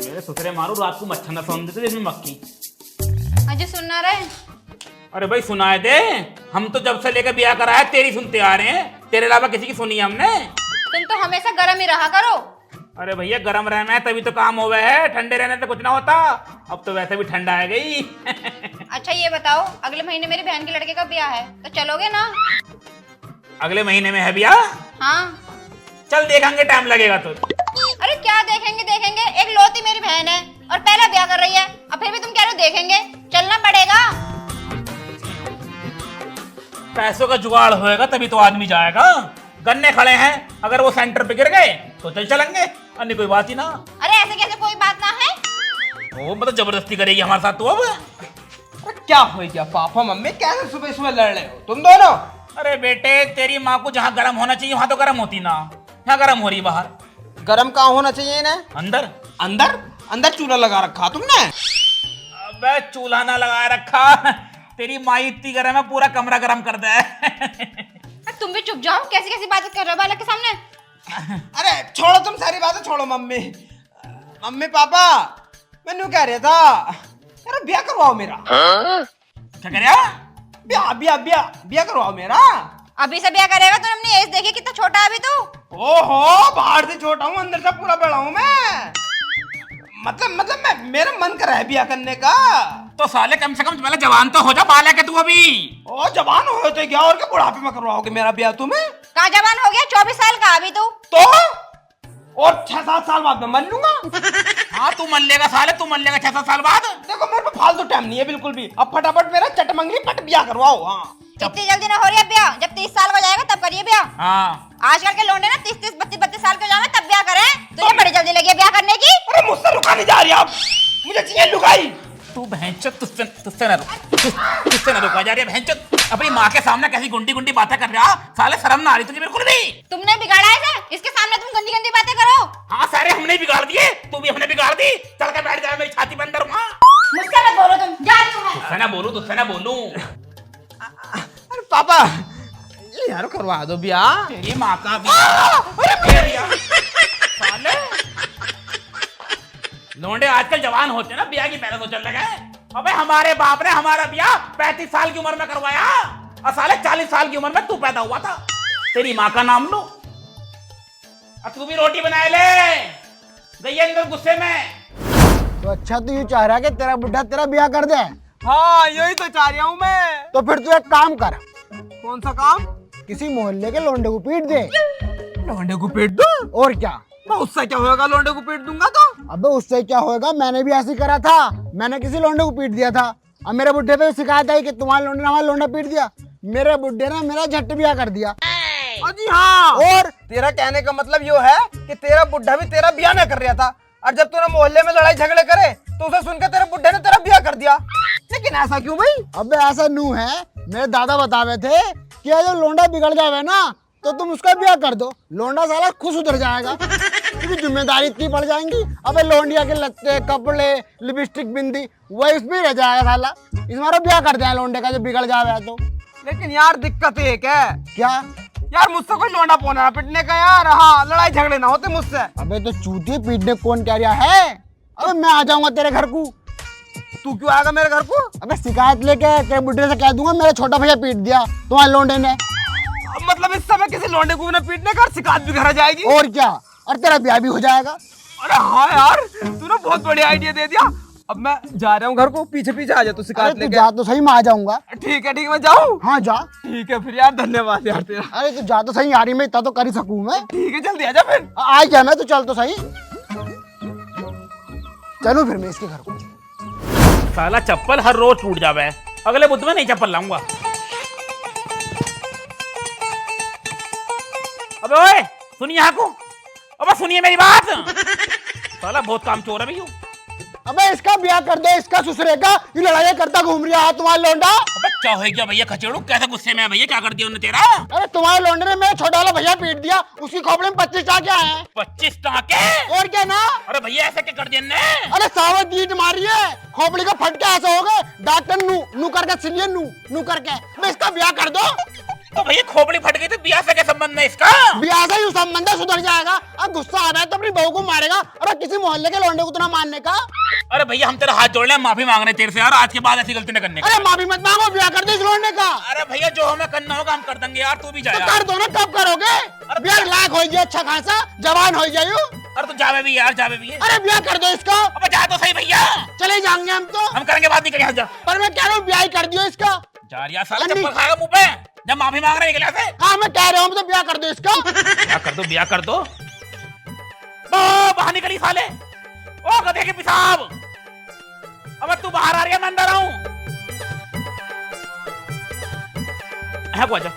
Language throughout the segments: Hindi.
मेरे ससुरे मारो रात को मच्छर न सोने देते इसमें मक्खी। अजय सुनना रहे। अरे भाई सुनाए दे, हम तो जब से लेकर ब्याह करा है तेरी सुनते आ रहे हैं, तेरे अलावा किसी की सुनी है हमने। तुम तो हमेशा गर्म ही रहा करो। अरे भैया गर्म रहना है तभी तो काम हो गए है, ठंडे रहने से कुछ ना होता। अब तो वैसे भी ठंडा आ गई। अच्छा ये बताओ, अगले महीने मेरी बहन के लड़के का ब्याह है तो चलोगे ना? अगले महीने में है ब्याह? हाँ। चल देखेंगे, टाइम लगेगा तो। अरे क्या देखेंगे देखेंगे, एक लौती मेरी बहन है और पहला ब्याह कर रही है, अब फिर भी तुम कह रहे हो देखेंगे। चलना पड़ेगा। पैसों का जुगाड़ होएगा तभी तो आदमी जाएगा। गन्ने खड़े हैं, अगर वो सेंटर पे गिर गए तो चल चलेंगे, अन्य कोई बात ही ना। अरे ऐसे कैसे कोई बात ना है? वो मतलब जबरदस्ती करेगी हमारे साथ तो अब। अरे क्या हो गया पापा मम्मी, कैसे सुबह सुबह लड़ रहे हो तुम दोनों? अरे बेटे तेरी माँ को जहाँ गर्म होना चाहिए वहां तो गर्म होती ना, यहाँ गर्म हो रही बाहर। गरम कहाँ होना चाहिए इन्हें? अंदर। अंदर? अंदर चूल्हा लगा रखा तुमने? अबे चूल्हा ना लगाए रखा, तेरी माँ इतनी गर्म है पूरा कमरा गर्म कर दे। तुम भी चुप जाओ, कैसी कैसी बातें कर रहे हो बालक के सामने। अरे छोड़ो तुम सारी बातें छोड़ो। मम्मी मम्मी पापा मैंने कह रहा था यार ब्याह करवाओ मेरा। क्या कह रहा? ब्याह ब्याह ब्याह ब्याह करवाओ मेरा। अभी से ब्याह करेगा तो हमने एज देखी कितना छोटा है अभी तो। ओहो बाहर से छोटा हूँ अंदर से पूरा बड़ा हूँ मैं। मतलब मैं मेरा मन कर रहा है ब्याह करने का। तो साले कम से कम पहले जवान तो हो जा, बालक है तू अभी। ओ जवान हो तो क्या और क्या बुढ़ापे में करवाओगे मेरा ब्याह तुम्हें? कहाँ जवान हो गया, 24 साल का अभी तो। और 6-7 साल बाद मैं मर लूंगा। हाँ तू मन लेगा साले, तू मन लेगा 6-7 साल बाद। देखो मेरे पे फालतू टाइम नहीं है बिल्कुल भी। अब फटाफट मेरा चटमंगली पट ब्याह करवाओ। हाँ इतनी जल्दी ना हो रही है ब्याह, जब 30 साल का जाएगा तब करिए ब्याह। हाँ आजकल के लौंडे ना 30-30, 32-32 साल के जाए तब ब्याह करें। तुझे बड़ी जल्दी लगी है ब्याह करने की। अरे मुझसे रुका नहीं जा रही आप, मुझे चाहिए लुगाई। तू बहनचोद, तुझसे ना रुका जा रही है बहनचोद। अपनी माँ के सामने कैसी गुंडी गुंडी बातें कर रहा, साले शर्म ना आ रही तुझे बिल्कुल भी? तुमने बिगाड़ा है इसे, इसके सामने तुम गंदी गंदी बातें करो। हाँ सारे हमने बिगाड़ दिए, तू भी हमने बिगाड़ दी। चल के बैठ जा मेरी छाती पे अंदर। वहाँ मुझसे मत बोलो, तुम जा रही हूँ मैं। तुझसे ना बोलूं। अरे पापा ये यार करवा दो ब्याह। तेरी माँ का ब्याह। साले लौंडे आजकल जवान होते हैं ना, ब्याह की पहले तो चल लगे। अबे हमारे बाप ने हमारा ब्याह 35 साल की उम्र में करवाया और साले 40 साल की उम्र में तू पैदा हुआ था। तेरी माँ का नाम लो। अब तू भी रोटी बनाए ले, गई अंदर गुस्से में। तो अच्छा तू ये चाह रहा है कि तेरा बुढ़ा तेरा ब्याह कर दे? हाँ यही तो चाह रहा हूँ मैं। तो फिर तू एक काम कर, कौन सा काम? किसी मोहल्ले के लोंडे को पीट दे। लोंडे को पीट दो? और क्या? मैं उससे क्या होगा, लोंडे को पीट दूंगा तो? अबे उससे क्या होगा, मैंने भी ऐसे ही करा था। मैंने किसी लोंडे को पीट दिया था। अब मेरे बुढ़े पे शिकायत आई कि तुम्हारे लोंडे ने हमारा लोंडा पीट दिया। मेरे बुढ़े ने मेरा झट ब्याह कर दिया। जी हाँ। और तेरा कहने का मतलब यो है कि तेरा बुढ़ा भी तेरा ब्याह न कर रहा था, और जब तूने मोहल्ले में लड़ाई झगड़े करे तो उसे सुनकर तेरे बुढ़े ने तेरा ब्याह कर दिया। लेकिन ऐसा क्यों भाई? अबे ऐसा नू है, मेरे दादा बतावे थे कि जब लोंडा बिगड़ जावे ना तो तुम उसका ब्याह कर दो, लोंडा साला खुश उधर जाएगा। क्योंकि जिम्मेदारी इतनी पड़ जाएंगी। अबे लोंडिया के लत्ते कपड़े लिपस्टिक बिंदी वही उसमें रह जाएगा साला। इस मारो ब्याह कर दिया लोंडे का जब बिगड़ जावे तो। लेकिन यार दिक्कत एक है। क्या? यार मुझसे कोई लोंडा पोना ना पिटने का यार। हाँ लड़ाई झगड़े ना होते मुझसे। अबे तो चूतिए पीटने कौन कह रहा है? अबे मैं आ जाऊंगा तेरे घर को। तू क्यों आएगा मेरे घर को? अबे शिकायत लेके तेरे बुढ़े से कह दूंगा मेरा छोटा भैया पीट दिया तुम्हारे लोंडे ने। मतलब इस समय किसी लोंडे को भी ना पीटने का, शिकायत भी घर आ जाएगी। और क्या, और तेरा ब्याह भी हो जाएगा। अरे हाँ यार तूने बहुत बढ़िया आइडिया दे दिया। अब मैं जा रहा हूँ घर को, पीछे पीछे आ जा तू शिकायत अरे तू लेके। जा तो सही, मैं आ जाऊंगा। ठीक है मैं जाऊँ? हाँ जा। ठीक है फिर यार, धन्यवाद यार तेरा। अरे तू जा तो सही, यारी में इतना तो कर ही सकूं मैं। ठीक है जल्दी आजा फिर। आ गया मैं, तो चल तो सही। चलूं फिर मैं इसके घर को। साला चप्पल हर रोज टूट जावे, अगले बुध में नहीं चप्पल लाऊंगा। अबे ओए सुनिए यहाँ को, अबे सुनिए मेरी बात। साला बहुत काम चोर है भैया। अबे इसका ब्याह कर दो, इसका ससुरे का। ये लड़ाई करता घूम रहा है तुम्हारा लोंडा। अबे क्या हो गया भैया खचेड़ू, कैसे गुस्से में है भैया, क्या कर दिया उन्होंने तेरा? अरे तुम्हारे लोंडे ने मेरा छोटा वाला भैया पीट दिया, उसकी खोपड़ी में 25 टाके आए हैं। 25 टाके? और क्या ना? अरे भैया ऐसे क्या कर दिया ने? अरे सावत जीत मारी है, खोपड़ी का फटका ऐसा हो गया। डॉक्टर नू नू करके सुनिए, नू नू करके। मैं इसका ब्याह कर दो। तो भैया खोपड़ी फट गई तो बिया से क्या संबंध है इसका? ब्याह से ही संबंध है, सुधर जाएगा। अब गुस्सा आ रहा है तो अपनी बहू को मारेगा और किसी मोहल्ले के लौंडे को तो ना मारने का। अरे भैया हम तेरा हाथ जोड़ रहे हैं, माफी मांग रहे हैं तेरे से यार, आज के बाद ऐसी गलती न करने की। अरे माफी मत मांगो, ब्याह कर दो इस लौंडे का। अरे भैया जो हमें करना होगा हम कर देंगे यार, तू भी जा तो यार। कर दो ना, कब करोगे? ब्याह लायक हो जाए, अच्छा खासा जवान हो जाए। अरे तू जावे भी यार, जावे भी है। अरे ब्याह कर दो इसका। अबे जा तो सही भैया, चले जाएंगे हम तो। हम करेंगे, बात नहीं करेंगे, जा। पर मैं कह रहा हूँ ब्याह ही कर दियो इसका। जा यार साला, अन्नी। चप्पल खाएगा मुंह पे जब माफी मांग रहे हैं से। हाँ मैं कह रहा हूँ तो ब्याह कर दो इसका। ब्याह कर दो, ब्याह कर दो। ओ बाहर निकली साले, ओ गधे के पिसाब। अब तू बाहर आ रही है, मैं अंदर आऊं। है को आजा।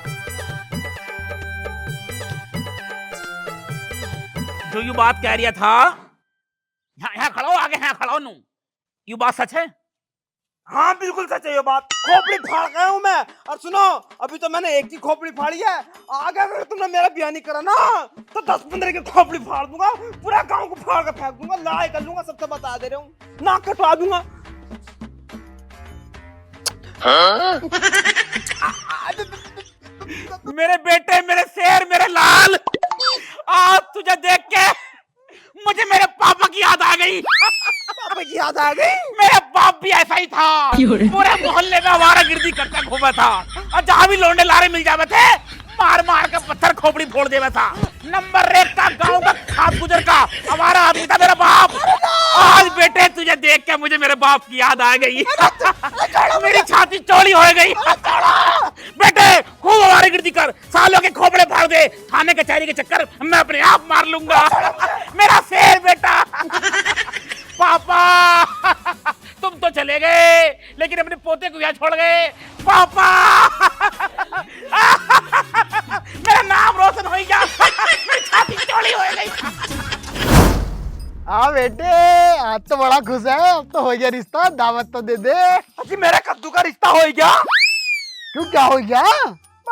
जो यू बात कह रहा था, यहाँ खड़ा हो, आगे यहाँ खड़ा हो नू। यू बात सच है? हाँ बिल्कुल सच है ये बात। खोपड़ी फाड़ गया हूँ मैं। और सुनो, अभी तो मैंने एक की खोपड़ी फाड़ी है, आगे अगर तुमने मेरा ब्याह नहीं करा ना तो 10-15 की खोपड़ी फाड़ दूंगा, पूरा गांव को फाड़ कर फेंक दूंगा, लड़ाई कर लूंगा, सबसे बता दे रहा हूँ, नाक कटवा दूंगा। मेरे बेटे, मेरे शेर, मेरे लाल, आज तुझे देख के मुझे मेरे पापा की याद आ गई। पापा की याद आ गई? मेरा बाप भी ऐसा ही था, पूरे मोहल्ले में आवारागर्दी करता घूमा था, और जहाँ भी लौंडे लारे मिल जाते थे मार मार के पत्थर खोपड़ी फोड़ देवा था। नंबर 1 का गांव का खास गुजर का हमारा आदमी था मेरा बाप। आज बेटे तुझे देख के मुझे मेरे बाप की याद आ गई। मेरी छाती चौड़ी हो गई। बेटे खूब आवारागर्दी कर, सालों के खोपड़े फाड़ दे, थाने कचहरी के चक्कर मैं अपने आप मार लूंगा। मेरा शेर बेटा। पापा तुम तो चले गए लेकिन अपने पोते को यहाँ छोड़ गए। पापा मेरा नाम रोशन हो गया, मेरी छाती चौड़ी हो गई। हाँ बेटे, आज तो बड़ा खुश है, अब तो हो गया रिश्ता, दावत तो दे दे। अजी मेरा कद्दू का रिश्ता हो गया। क्यों, क्या हो गया?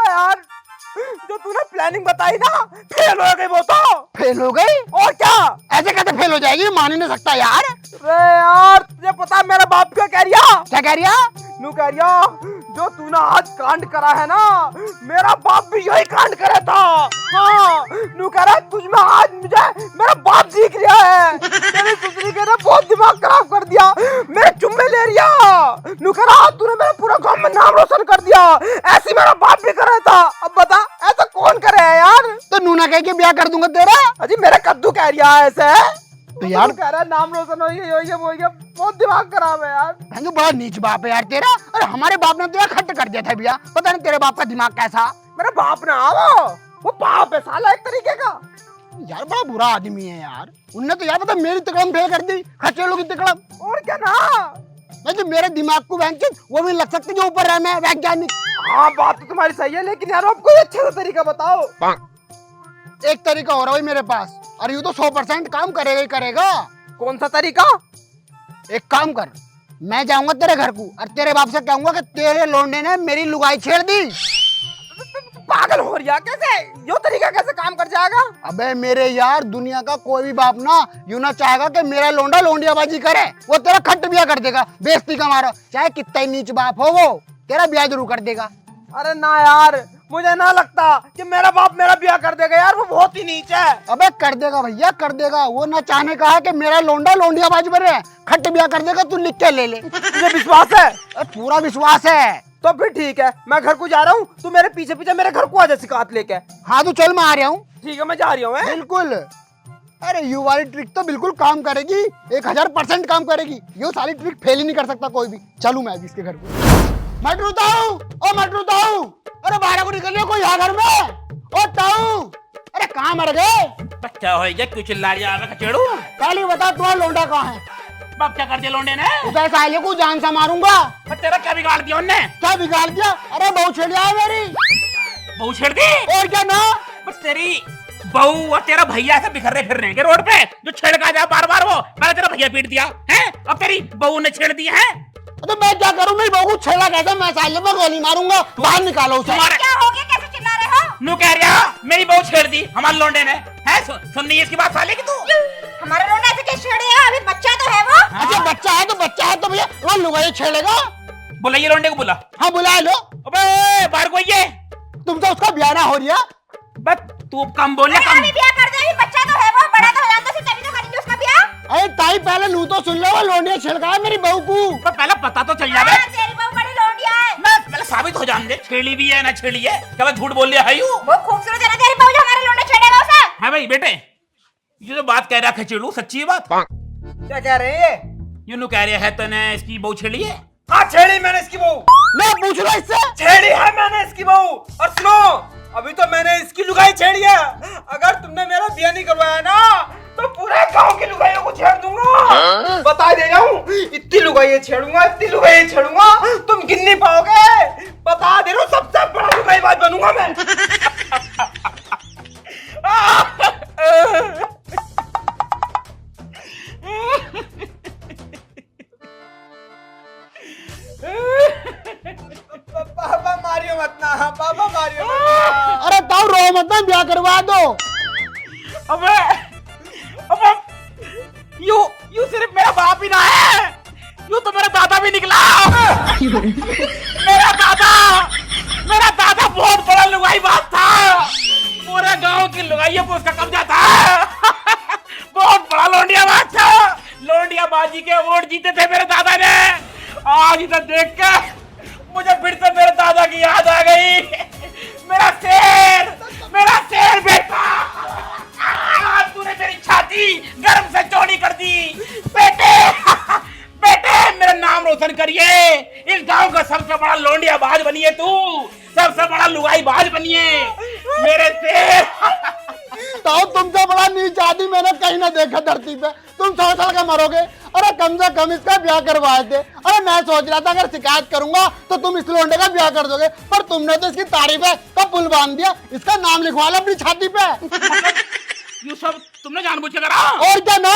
यार जो तूने प्लानिंग बताई ना, फेल हो गई वो तो। फेल हो गई? और क्या? ऐसे कैसे फेल हो जाएगी, मान ही नहीं सकता यार। अरे यार तुझे पता है मेरा बाप क्या कह रिया? क्या कह रिया? नू कह रिया जो तूने आज कांड करा है ना, मेरा बाप भी यही कांड करे था। हाँ नू कह रहा तुझ में आज मुझे मेरा बाप दिख रहा है। तेरी सुसरी के ने बहुत दिमाग खराब कर दिया, मेरे चुम्मे ले रिया। नू कह रहा तूने मेरा पूरा गांव में नाम रोशन कर दिया, ऐसी मेरा बाप भी कर रहा था। अब बता ऐसा कौन करे है यार? तो नूना कह के ब्याह कर दूंगा तेरा। अजी मेरा कद्दू कह रिया है ऐसे। तो यार कह रहा है नाम रोशन हो गया, बहुत दिमाग खराब है यार। तो बहुत नीच बाप है यार तेरा। अरे हमारे बाप ने तो यार खट कर दिया था भैया, पता नहीं तेरे बाप का दिमाग कैसा। मेरा बाप ना वो बाप है साला एक तरीके का। यार बड़ा बुरा आदमी है यार। उनने तो यार पता मेरी तिकड़म फेल कर दी, खचेड़ों की तिकड़म। और क्या ना, मैं जो मेरे दिमाग को वैंकित वो भी लग सकती जो ऊपर है, मैं वैज्ञानिक। हाँ बात तो तुम्हारी सही है, लेकिन यार आप कोई अच्छा सा तरीका बताओ। एक तरीका हो रहा है मेरे पास, और ये तो 100% काम करेगा ही करेगा। कौन सा तरीका? एक काम कर, मैं जाऊंगा तेरे घर को और तेरे बाप से कहूंगा कि तेरे लोंडे ने मेरी लुगाई छेड़ दी। पागल हो रहा कैसे? यो तरीका कैसे काम कर जाएगा? अबे मेरे यार, दुनिया का कोई भी बाप ना यूं ना चाहेगा कि मेरा लोंडा लोंडियाबाजी करे। वो तेरा खट ब्याह कर देगा, बेइज्जती का मारा, चाहे कितना ही नीच बाप हो वो तेरा ब्याह जरूर कर देगा। अरे ना यार, मुझे ना लगता कि मेरा बाप मेरा ब्याह कर देगा यार, वो बहुत ही नीच है। अबे कर देगा भैया, कर देगा। वो ना चाहने का है कि मेरा लोंडा लोंडियाबाजी बने, खट ब्याह कर देगा। तू लिख के ले ले। तुझे विश्वास है? पूरा विश्वास है। तो फिर ठीक है, मैं घर को जा रहा हूँ, तू मेरे पीछे पीछे मेरे घर को आ जा शिकायत लेके। हाँ तो चल, मैं आ रहा हूँ। ठीक है मैं जा रही हूँ। बिल्कुल। अरे यू वाली ट्रिक तो बिल्कुल काम करेगी, 1000% काम करेगी। ये सारी ट्रिक फेल ही नहीं कर सकता कोई भी। चलूं मैं अभी इसके घर को। मटरू ताऊ, ओ मटरू ताऊ, अरे बाहर को निकलियो, कोई है घर में? ओ ताऊ, अरे कहाँ मर गए? बच्चा हो गया, क्यों चिल्ला रही है कचेड़ू? पहले बता तुम्हारा लोंडा कहाँ है? बाप क्या कर दिया लौंडे ने? उसे साले को जान से मारूंगा। तेरा क्या बिगाड़ दिया उनने? क्या बिगाड़ दिया? अरे बहू छेड़ दिया मेरी। बहू छेड़ दी? और क्या ना? बस तेरी बहू और तेरा भैया ऐसे बिखर फिर रहे हैं रोड पे, जो छेड़ का जा बार बार। वो मैंने तेरा भैया पीट दिया है, अब तेरी बहू ने छेड़ दिया है। तो मैं क्या करूं? मेरी बहू को छेड़ा कैसे? मैं साले में गोली मारूंगा, बाहर निकालो उसे। क्या हो गया, कैसे चिल्ला रहे हो? नू कह रहा मेरी बहू छेड़ दी हमारे लौंडे ने है। सुन नहीं इसकी बात साले की तू? हमारा लोंडा ऐसे कैसे छेड़ेगा? अभी बच्चा तो है वो। अच्छा बच्चा है तो बच्चा है तो भैया वो लुगाई छेड़ेगा। बुलाइए लौंडे को, बुला। हाँ बुला लो। अबे बाहर को आइए। तुमसे उसका ब्याह ना हो रही है? बस तू कम बोले अरे कम। अभी ब्याह कर दे, अभी बच्चा तो है, वो बड़ा तो हो जाता है, तभी तो करेंगे उसका ब्याह। अरे ताई पहले नू तो सुन लो, वो लोंडिया छिड़का है मेरी बहू को। पर पहले पता तो चल जावे। हाँ, तेरी बहू बड़ी लौंडिया है। मैं पहले साबित हो जान दे, छेड़ी भी है ना छेड़ी है, क्या मैं झूठ बोल लिया है यूं? वो खूबसूरत है ना तेरी बहू जो हमारे लौंडे छेड़ेगा उसे। हाँ भाई बेटे, ये जो बात कह रहा है खचेड़ू, सच्ची है बात? क्या कह रहे हैं ये? यूं कह रहे है तने इसकी बहू छेड़ी है? हाँ छेड़ी मैंने इसकी बहू, मैं पूछ रहा इससे। छेड़ी है मैंने इसकी बहू। और सुनो, अभी तो मैंने इसकी लुगाई छेड़ी है। अगर तुमने मेरा ब्याह नहीं करवाया ना तो पूरे गांव की लुगाइयों को छेड़ दूंगा। बता दे रहा हूँ, इतनी लुगाइयाँ छेड़ूंगा, इतनी लुगाइयाँ छेड़ूंगा, तुम गिन नहीं पाओगे। बता दे रहा हूँ, सबसे बड़ा लुगाईबाज बनूंगा मैं। पापा मारियो मत ना, पापा मारियो मत ना। अरे ताऊ रो मत ना, ब्याह करवा दो। अबे अबे यू सिर्फ मेरा बाप ही ना है, यू तो मेरा दादा भी निकला। मेरा दादा बहुत बड़ा लुगाई बात था, पूरे गांव की लुगाइयों पर उसका कब्जा था। बहुत बड़ा लोंडिया बात था, लोंडिया बाजी के अवार्ड जीते थे मेरे दादा ने। आज इधर देख के मुझे फिर से मेरे दादा की याद आ गई। मेरा शेर बेटा, तूने मेरी छाती गर्म से चौड़ी कर दी। बेटे मेरा नाम रोशन करिए, इस गांव का सबसे बड़ा लोंडिया बाज बनिए, तू सबसे बड़ा लुगाई बाज बनिए मेरे शेर। ताऊ तुमसे बड़ा नीच आदमी मैंने कहीं ना देखा धरती पे। तुम 100 साल का मरोगे। अरे कम से कम इसका ब्याह करवाए थे। अरे मैं सोच रहा था अगर शिकायत करूंगा तो तुम इस लोंडे का ब्याह कर दोगे, पर तुमने तो इसकी तारीफ का पुल बांध दिया। इसका नाम लिखवा लो अपनी छाती पे। यू सब तुमने जानबूझ के करा? और क्या ना,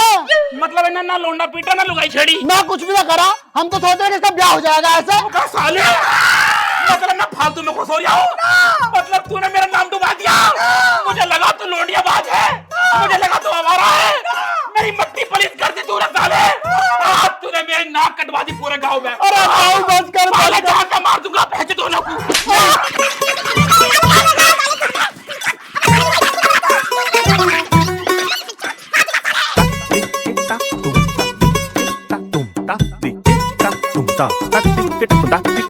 मतलब इन्हें ना लोंडा पीटा ना लुगाई छेड़ी। ना कुछ भी ना करा, हम तो सोच रहे कि इसका ब्याह हो जाएगा ऐसे। क्या साले, मतलब मैं फालतू में खुश हो रहा हूँ? मतलब तूने मेरा नाम डुबा दिया। मुझे लगा तू लोंडिया बाज है, मुझे लगा तू आवारा है, मेरी मट्टी पलीत कर दी तूने साले। आज तूने मेरी नाक कटवा दी पूरे गांव में। अरे ताऊ बस कर, साले जान से मार दूंगा भैंस दोनों को। tum ta tum ta tum ta tum ta tum ta